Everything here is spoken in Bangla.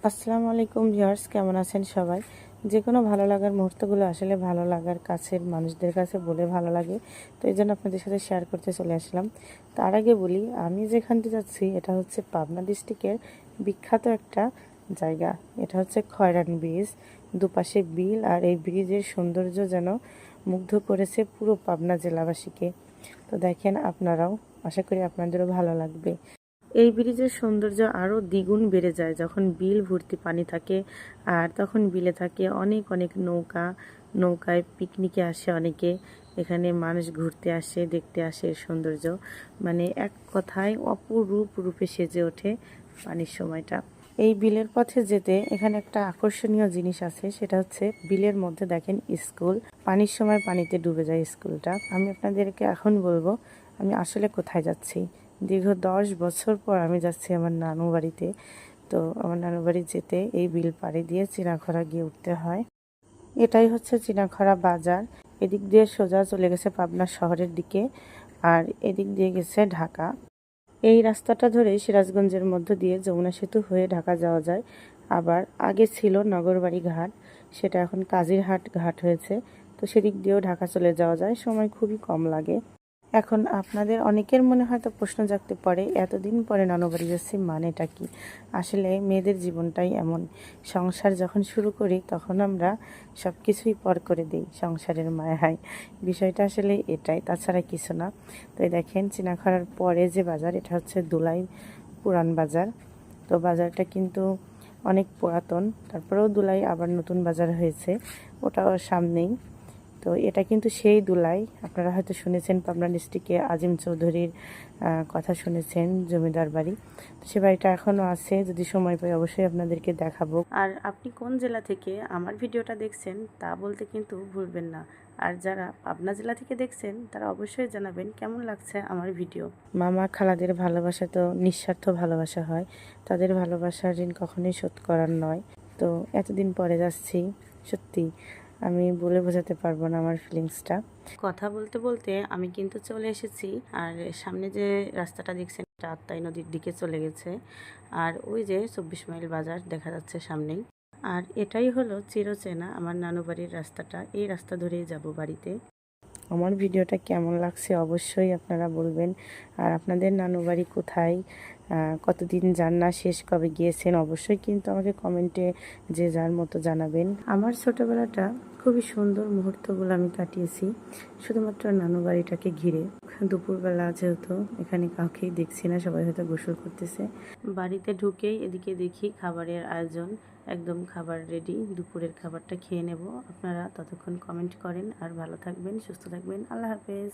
আসসালামু আলাইকুম ভিউয়ার্স, কেমন আছেন সবাই? যে কোনো ভালো লাগার মুহূর্তগুলো আসলে ভালো লাগার কাছের মানুষদের কাছে বলে ভালো লাগে। তো এই জন্য আপনাদের সাথে শেয়ার করতে চলে আসলাম। তার আগে বলি, আমি যেখানটি যাচ্ছি এটা হচ্ছে পাবনা ডিস্ট্রিক্টের বিখ্যাত একটা জায়গা। এটা হচ্ছে খয়রান ব্রিজ। দুপাশে বিল, আর এই ব্রিজের সৌন্দর্য যেন মুগ্ধ করেছে পুরো পাবনা জেলাবাসীকে। তো দেখেন আপনারাও, আশা করি আপনাদেরও ভালো লাগবে। এই ব্রিজের সৌন্দর্য আরও দ্বিগুণ বেড়ে যায় যখন বিল ভর্তি পানি থাকে, আর তখন বিলে থাকে অনেক অনেক নৌকায় পিকনিকে আসে অনেকে। এখানে মানুষ ঘুরতে আসে, দেখতে আসে এর সৌন্দর্য। মানে এক কথায় অপরূপ রূপে সেজে ওঠে পানির সময়টা। এই বিলের পথে যেতে এখানে একটা আকর্ষণীয় জিনিস আছে, সেটা হচ্ছে বিলের মধ্যে দেখেন স্কুল। পানির সময় পানিতে ডুবে যায় স্কুলটা। আমি আপনাদেরকে এখন বলবো আমি আসলে কোথায় যাচ্ছি। দীর্ঘ 10 বছর পর আমি যাচ্ছি আমার নানু বাড়িতে। তো আমার নানু বাড়ি যেতে এই বিল পাড়ি দিয়ে চিনাখরা গিয়ে উঠতে হয়। এটাই হচ্ছে চিনাখরা বাজার। এদিক দিয়ে সোজা চলে গেছে পাবনা শহরের দিকে, আর এদিক দিয়ে গেছে ঢাকা। এই রাস্তাটা ধরে সিরাজগঞ্জের মধ্য দিয়ে যমুনা সেতু হয়ে ঢাকা যাওয়া যায়। আবার আগে ছিল নগরবাড়ি ঘাট, সেটা এখন কাজিরহাট ঘাট হয়েছে। তো সেদিক দিয়েও ঢাকা চলে যাওয়া যায়, সময় খুবই কম লাগে। এখন আপনাদের অনেকের মনে হয়তো প্রশ্ন জাগতে পারে, এতদিন পরে নানুবাড়ি যাচ্ছি মানেটা কি? আসলে মেয়েদের জীবনটাই এমন। সংসার যখন শুরু করি তখন আমরা সব কিছুই পর করে দিই সংসারের মায়ায়। বিষয়টা আসলে এটাই, তাছাড়া কিছু না। তো এই দেখেন চিনাখরার পরে যে বাজার, এটা হচ্ছে দুলাই পুরান বাজার। তো বাজারটা কিন্তু অনেক পুরাতন, তারপরেও দুলাই আবার নতুন বাজার হয়েছে, ওটাও সামনেই। তো এটা কিন্তু সেই দুলাই, আপনারা হয়তো শুনেছেন পাবনা ডিস্ট্রিক্টে আজিম চৌধুরীর কথা শুনেছেন, জমিদার বাড়ি। তো সে বাড়িটা এখনও আছে, যদি সময় পাই অবশ্যই আপনাদেরকে দেখাবো। আর আপনি কোন জেলা থেকে আমার ভিডিওটা দেখছেন তা বলতে কিন্তু ভুলবেন না। আর যারা পাবনা জেলা থেকে দেখছেন তারা অবশ্যই জানাবেন কেমন লাগছে আমার ভিডিও। মামা খালাদের ভালোবাসা তো নিঃস্বার্থ ভালোবাসা হয়, তাদের ভালোবাসার ঋণ কখনোই শোধ করার নয়। তো এতদিন পরে যাচ্ছি, সত্যি আমি বলে বোঝাতে পারবো না আমার ফিলিংসটা। কথা বলতে বলতে আমি কিন্তু চলে এসেছি, আর সামনে যে রাস্তাটা দেখছেন এটা আত্রাই নদীর দিকে চলে গেছে। আর ওই যে 24 মাইল বাজার দেখা যাচ্ছে সামনেই। আর এটাই হলো চিরচেনা আমার নানু বাড়ির রাস্তাটা, এই রাস্তা ধরেই যাব বাড়িতে। আমার ভিডিওটা কেমন লাগছে অবশ্যই আপনারা বলবেন। আর আপনাদের নানু বাড়ি কোথায়, কতদিন যান না, শেষ কবে গিয়েছেন, অবশ্যই কিন্তু আমাকে কমেন্টে যে যার মতো জানাবেন। আমার ছোটোবেলাটা খুবই সুন্দর মুহূর্তগুলো আমি কাটিয়েছি শুধুমাত্র নানু বাড়িটাকে ঘিরে। দুপুরবেলা যেহেতু এখানে কাউকেই দেখছি না, সবাই হয়তো গোসল করতেছে। বাড়িতে ঢুকেই এদিকে দেখি খাবারের আয়োজন, একদম খাবার রেডি। দুপুরের খাবারটা খেয়ে নেব। আপনারা ততক্ষণ কমেন্ট করেন, আর ভালো থাকবেন, সুস্থ থাকবেন। আল্লাহ হাফেজ।